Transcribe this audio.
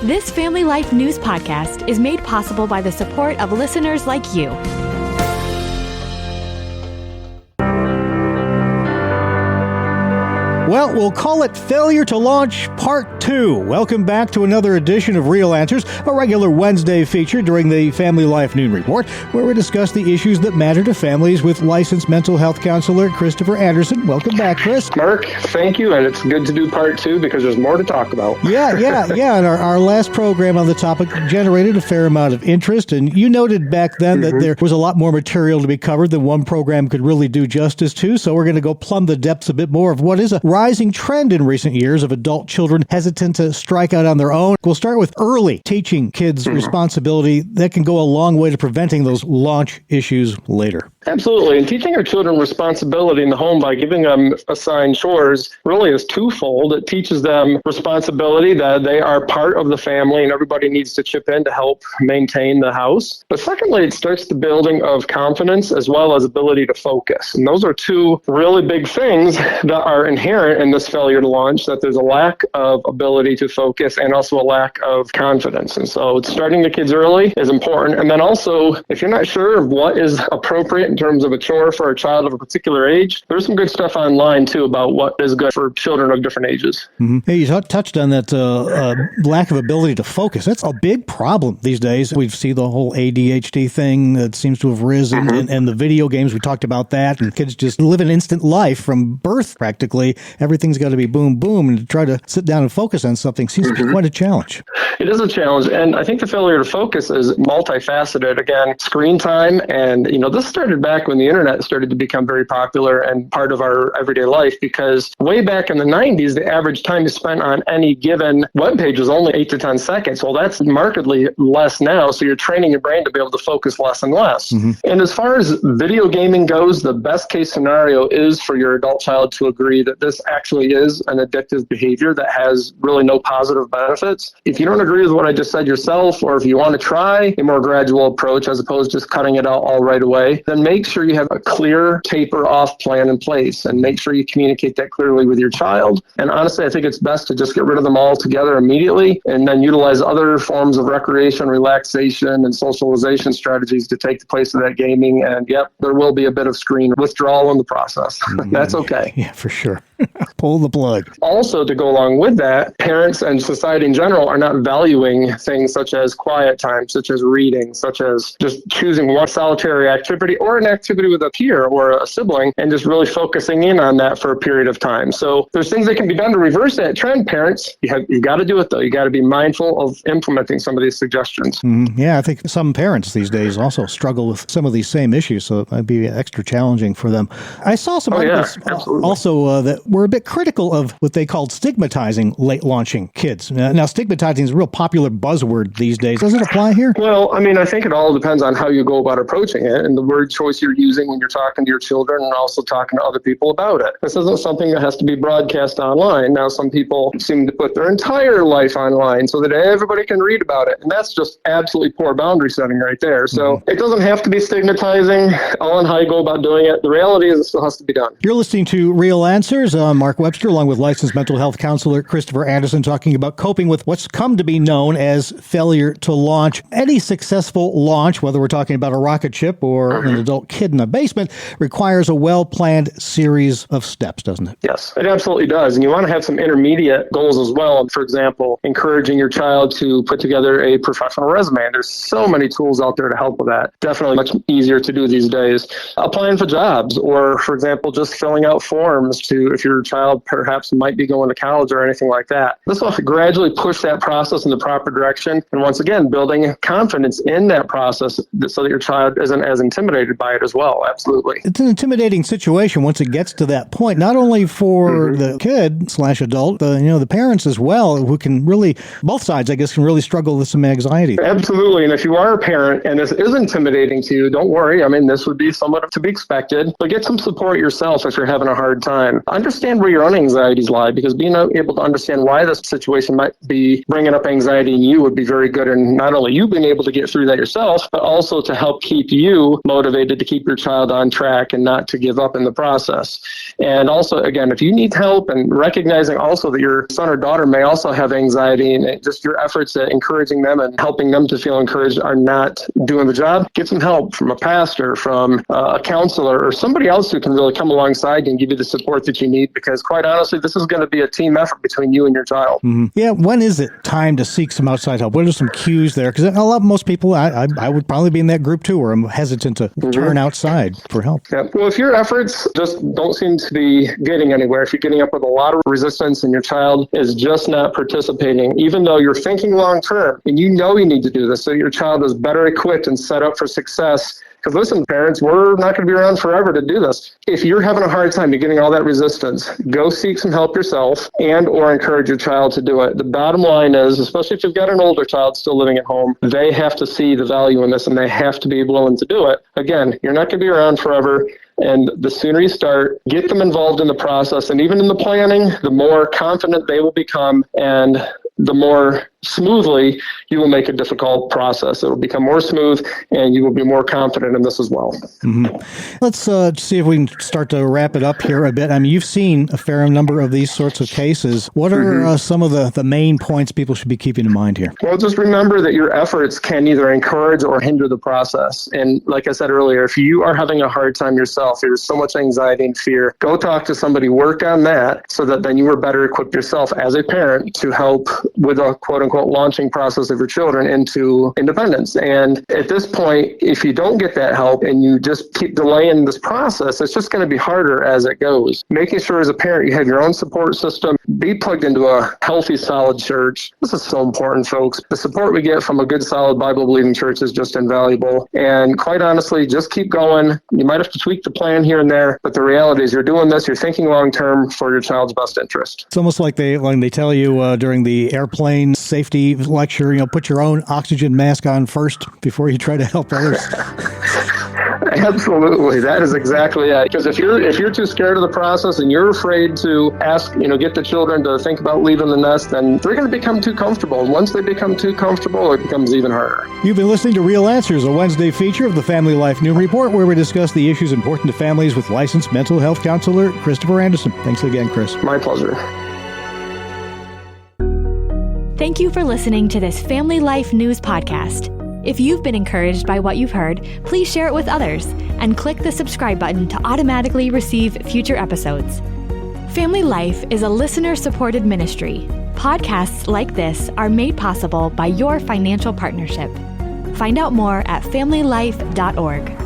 This Family Life News podcast is made possible by the support of listeners like you. Well, we'll call it Failure to Launch Part 2. Welcome back to another edition of Real Answers, a regular Wednesday feature during the Family Life Noon Report, where we discuss the issues that matter to families with licensed mental health counselor Christopher Anderson. Welcome back, Chris. Mark, thank you, and it's good to do Part 2 because there's more to talk about. Yeah, and our last program on the topic generated a fair amount of interest, and you noted back then that there was a lot more material to be covered than one program could really do justice to, so we're going to go plumb the depths a bit more of what is a rising trend in recent years of adult children hesitant to strike out on their own. We'll start with early teaching kids responsibility. That can go a long way to preventing those launch issues later. Absolutely. And teaching our children responsibility in the home by giving them assigned chores really is twofold. It teaches them responsibility that they are part of the family and everybody needs to chip in to help maintain the house. But secondly, it starts the building of confidence as well as ability to focus. And those are two really big things that are inherent in this failure to launch, that there's a lack of ability to focus and also a lack of confidence. And so starting the kids early is important. And then also, if you're not sure of what is appropriate in terms of a chore for a child of a particular age, there's some good stuff online too about what is good for children of different ages. Mm-hmm. Hey, you touched on that lack of ability to focus. That's a big problem these days. We see the whole ADHD thing that seems to have risen, and the video games, we talked about that, and kids just live an instant life from birth practically. Everything's got to be boom, boom, and to try to sit down and focus on something seems to be quite a challenge. It is a challenge, and I think the failure to focus is multifaceted. Again, screen time, and this started back when the internet started to become very popular and part of our everyday life, because way back in the 90s, the average time spent on any given web page was only 8 to 10 seconds. Well, that's markedly less now, so you're training your brain to be able to focus less and less. And as far as video gaming goes, the best case scenario is for your adult child to agree that this actually is an addictive behavior that has really no positive benefits. If you don't agree with what I just said yourself, or if you want to try a more gradual approach as opposed to just cutting it out all right away, then make sure you have a clear taper off plan in place and make sure you communicate that clearly with your child. And honestly, I think it's best to just get rid of them all together immediately and then utilize other forms of recreation, relaxation, and socialization strategies to take the place of that gaming. And there will be a bit of screen withdrawal in the process. That's okay. Yeah, for sure. Pull the plug. Also, to go along with that, parents and society in general are not valuing things such as quiet time, such as reading, such as just choosing one solitary activity or an activity with a peer or a sibling and just really focusing in on that for a period of time. So there's things that can be done to reverse that trend, parents. You've got to do it, though. You got to be mindful of implementing some of these suggestions. Yeah, I think some parents these days also struggle with some of these same issues, so it might be extra challenging for them. I saw some articles also that were a bit critical of what they called stigmatizing late launching kids. Now, stigmatizing is a real popular buzzword these days. Does it apply here? Well, I think it all depends on how you go about approaching it and the word choice you're using when you're talking to your children and also talking to other people about it. This isn't something that has to be broadcast online. Now, some people seem to put their entire life online so that everybody can read about it. And that's just absolutely poor boundary setting right there. So it doesn't have to be stigmatizing on how you go about doing it. The reality is it still has to be done. You're listening to Real Answers. I'm Mark Webster, along with licensed mental health counselor Christopher Anderson, talking about coping with what's come to be known as failure to launch. Any successful launch, whether we're talking about a rocket ship or an adult kid in a basement, requires a well-planned series of steps, doesn't it? Yes, it absolutely does. And you want to have some intermediate goals as well. For example, encouraging your child to put together a professional resume. There's so many tools out there to help with that. Definitely much easier to do these days. Applying for jobs, or for example, just filling out forms if your child perhaps might be going to college or anything like that. This will gradually push that process in the proper direction. And once again, building confidence in that process so that your child isn't as intimidated by it as well. Absolutely. It's an intimidating situation once it gets to that point, not only for the kid/adult, the parents as well, who can really, both sides, I guess, can really struggle with some anxiety. Absolutely. And if you are a parent and this is intimidating to you, don't worry. This would be somewhat to be expected, but get some support yourself if you're having a hard time. Understand understand where your own anxieties lie, because being able to understand why this situation might be bringing up anxiety in you would be very good in not only you being able to get through that yourself, but also to help keep you motivated to keep your child on track and not to give up in the process. And also, again, if you need help, and recognizing also that your son or daughter may also have anxiety, and just your efforts at encouraging them and helping them to feel encouraged are not doing the job, get some help from a pastor, from a counselor, or somebody else who can really come alongside and give you the support that you need, because quite honestly, this is going to be a team effort between you and your child. Mm-hmm. Yeah, when is it time to seek some outside help? What are some cues there? Because most people, I would probably be in that group too, where I'm hesitant to turn outside for help. Yeah. Well, if your efforts just don't seem to be getting anywhere, if you're getting up with a lot of resistance and your child is just not participating, even though you're thinking long term and you know you need to do this so your child is better equipped and set up for success. Because listen, parents, we're not going to be around forever to do this. If you're having a hard time getting all that resistance, go seek some help yourself and or encourage your child to do it. The bottom line is, especially if you've got an older child still living at home, they have to see the value in this and they have to be willing to do it. Again, you're not going to be around forever. And the sooner you start, get them involved in the process and even in the planning, the more confident they will become and the more smoothly you will make a difficult process. It will become more smooth and you will be more confident in this as well. Mm-hmm. Let's see if we can start to wrap it up here a bit. I mean, you've seen a fair number of these sorts of cases. What are some of the main points people should be keeping in mind here? Well, just remember that your efforts can either encourage or hinder the process. And like I said earlier, if you are having a hard time yourself, there's so much anxiety and fear, go talk to somebody, work on that so that then you are better equipped yourself as a parent to help with a quote-unquote launching process of your children into independence. And at this point, if you don't get that help and you just keep delaying this process, it's just going to be harder as it goes. Making sure as a parent you have your own support system, be plugged into a healthy, solid church. This is so important, folks. The support we get from a good, solid, Bible-believing church is just invaluable. And quite honestly, just keep going. You might have to tweak the plan here and there, but the reality is you're doing this, you're thinking long-term for your child's best interest. It's almost like when they tell you during the airplane safety lecture, put your own oxygen mask on first before you try to help others. Absolutely. That is exactly it. Because if you're too scared of the process and you're afraid to ask, get the children to think about leaving the nest, then they're going to become too comfortable. And once they become too comfortable, it becomes even harder. You've been listening to Real Answers, a Wednesday feature of the Family Life Noon Report, where we discuss the issues important to families with licensed mental health counselor Christopher Anderson. Thanks again, Chris. My pleasure. Thank you for listening to this Family Life News podcast. If you've been encouraged by what you've heard, please share it with others and click the subscribe button to automatically receive future episodes. Family Life is a listener-supported ministry. Podcasts like this are made possible by your financial partnership. Find out more at familylife.org.